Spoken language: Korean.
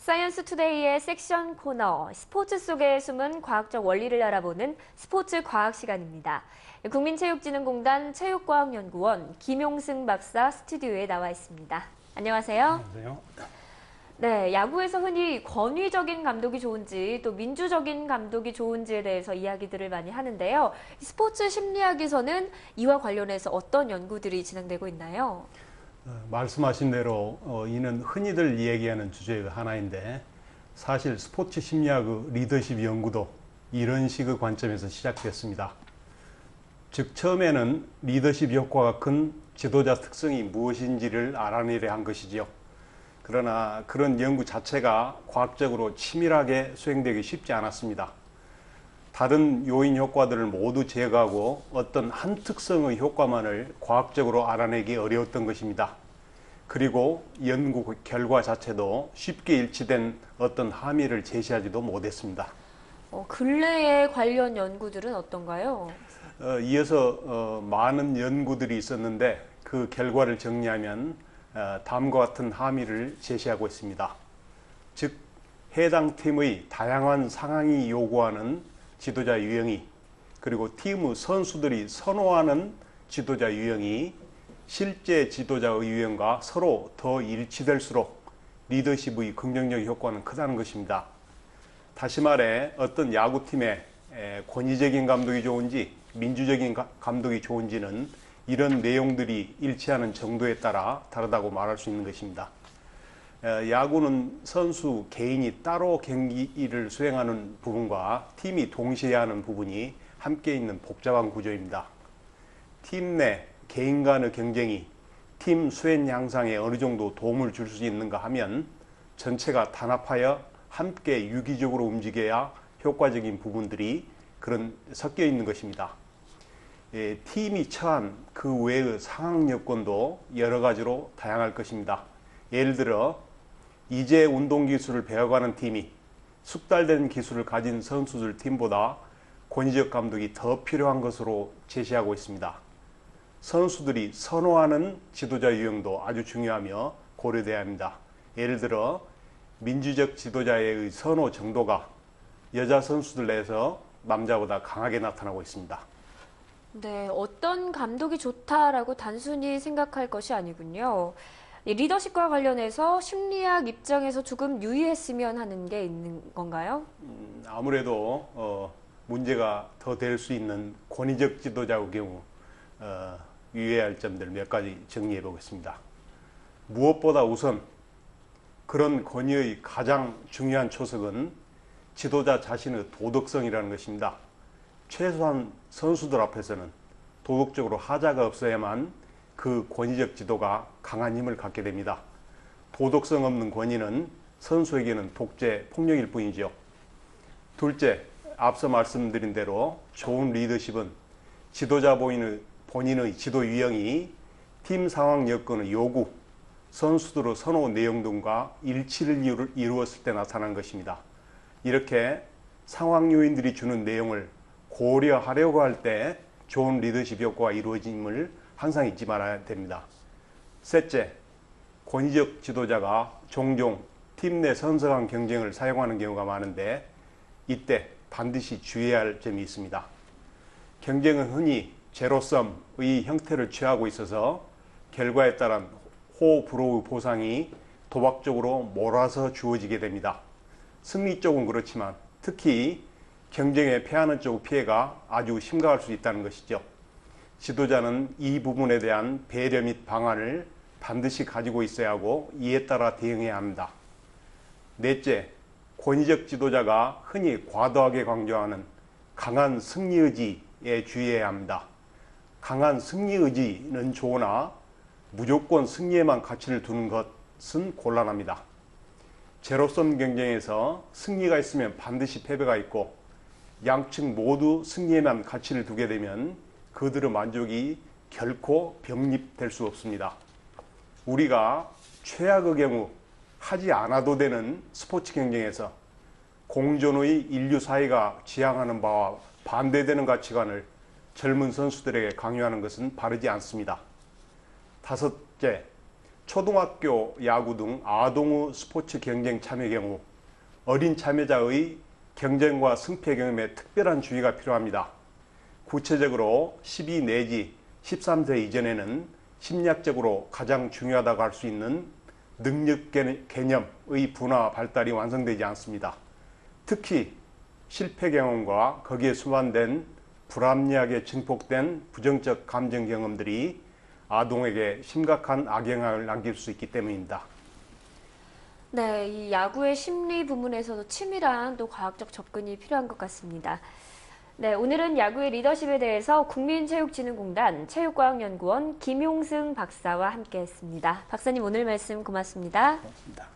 사이언스 투데이의 섹션 코너, 스포츠 속에 숨은 과학적 원리를 알아보는 스포츠 과학 시간입니다. 국민체육진흥공단 체육과학연구원 김용승 박사 스튜디오에 나와 있습니다. 안녕하세요. 안녕하세요. 네, 야구에서 흔히 권위적인 감독이 좋은지 또 민주적인 감독이 좋은지에 대해서 이야기들을 많이 하는데요. 스포츠 심리학에서는 이와 관련해서 어떤 연구들이 진행되고 있나요? 말씀하신 대로 이는 흔히들 얘기하는 주제의 하나인데 사실 스포츠 심리학의 리더십 연구도 이런 식의 관점에서 시작됐습니다. 즉 처음에는 리더십 효과가 큰 지도자 특성이 무엇인지를 알아내려 한 것이지요. 그러나 그런 연구 자체가 과학적으로 치밀하게 수행되기 쉽지 않았습니다. 다른 요인 효과들을 모두 제거하고 어떤 한 특성의 효과만을 과학적으로 알아내기 어려웠던 것입니다. 그리고 연구 결과 자체도 쉽게 일치된 어떤 함의를 제시하지도 못했습니다. 근래의 관련 연구들은 어떤가요? 이어서 많은 연구들이 있었는데 그 결과를 정리하면 다음과 같은 함의를 제시하고 있습니다. 즉 해당 팀의 다양한 상황이 요구하는 지도자 유형이 그리고 팀의 선수들이 선호하는 지도자 유형이 실제 지도자의 유형과 서로 더 일치될수록 리더십의 긍정적 효과는 크다는 것입니다. 다시 말해 어떤 야구팀에 권위적인 감독이 좋은지 민주적인 감독이 좋은지는 이런 내용들이 일치하는 정도에 따라 다르다고 말할 수 있는 것입니다. 야구는 선수 개인이 따로 경기를 수행하는 부분과 팀이 동시에 하는 부분이 함께 있는 복잡한 구조입니다. 팀 내 개인 간의 경쟁이 팀 수행 향상에 어느 정도 도움을 줄 수 있는가 하면 전체가 단합하여 함께 유기적으로 움직여야 효과적인 부분들이 섞여 있는 것입니다. 팀이 처한 그 외의 상황 여건도 여러 가지로 다양할 것입니다. 예를 들어 이제 운동기술을 배워가는 팀이 숙달된 기술을 가진 선수들 팀보다 권위적 감독이 더 필요한 것으로 제시하고 있습니다. 선수들이 선호하는 지도자 유형도 아주 중요하며 고려돼야 합니다. 예를 들어 민주적 지도자의 선호 정도가 여자 선수들 내에서 남자보다 강하게 나타나고 있습니다. 네, 어떤 감독이 좋다라고 단순히 생각할 것이 아니군요. 리더십과 관련해서 심리학 입장에서 조금 유의했으면 하는 게 있는 건가요? 아무래도 문제가 더 될 수 있는 권위적 지도자의 경우 유의해야 할 점들 몇 가지 정리해 보겠습니다. 무엇보다 우선 그런 권위의 가장 중요한 초석은 지도자 자신의 도덕성이라는 것입니다. 최소한 선수들 앞에서는 도덕적으로 하자가 없어야만 그 권위적 지도가 강한 힘을 갖게 됩니다. 도덕성 없는 권위는 선수에게는 독재, 폭력일 뿐이죠. 둘째, 앞서 말씀드린 대로 좋은 리더십은 지도자 본인의 지도 유형이 팀 상황 여건의 요구, 선수들의 선호 내용 등과 일치를 이루었을 때 나타난 것입니다. 이렇게 상황 요인들이 주는 내용을 고려하려고 할 때 좋은 리더십 효과가 이루어짐을 항상 잊지 말아야 됩니다. 셋째, 권위적 지도자가 종종 팀 내 선성한 경쟁을 사용하는 경우가 많은데 이때 반드시 주의해야 할 점이 있습니다. 경쟁은 흔히 제로섬의 형태를 취하고 있어서 결과에 따른 호불호의 보상이 도박적으로 몰아서 주어지게 됩니다. 승리 쪽은 그렇지만 특히 경쟁에 패하는 쪽 피해가 아주 심각할 수 있다는 것이죠. 지도자는 이 부분에 대한 배려 및 방안을 반드시 가지고 있어야 하고 이에 따라 대응해야 합니다. 넷째, 권위적 지도자가 흔히 과도하게 강조하는 강한 승리의지에 주의해야 합니다. 강한 승리의지는 좋으나 무조건 승리에만 가치를 두는 것은 곤란합니다. 제로섬 경쟁에서 승리가 있으면 반드시 패배가 있고 양측 모두 승리에만 가치를 두게 되면 그들의 만족이 결코 병립될 수 없습니다. 우리가 최악의 경우 하지 않아도 되는 스포츠 경쟁에서 공존의 인류 사회가 지향하는 바와 반대되는 가치관을 젊은 선수들에게 강요하는 것은 바르지 않습니다. 다섯째, 초등학교 야구 등 아동의 스포츠 경쟁 참여 경우 어린 참여자의 경쟁과 승패 경험에 특별한 주의가 필요합니다. 구체적으로 12 내지 13세 이전에는 심리학적으로 가장 중요하다고 할 수 있는 능력 개념의 분화 발달이 완성되지 않습니다. 특히 실패 경험과 거기에 수반된 불합리하게 증폭된 부정적 감정 경험들이 아동에게 심각한 악영향을 남길 수 있기 때문입니다. 네, 이 야구의 심리 부문에서도 치밀한 또 과학적 접근이 필요한 것 같습니다. 네, 오늘은 야구의 리더십에 대해서 국민체육진흥공단 체육과학연구원 김용승 박사와 함께했습니다. 박사님 오늘 말씀 고맙습니다. 고맙습니다.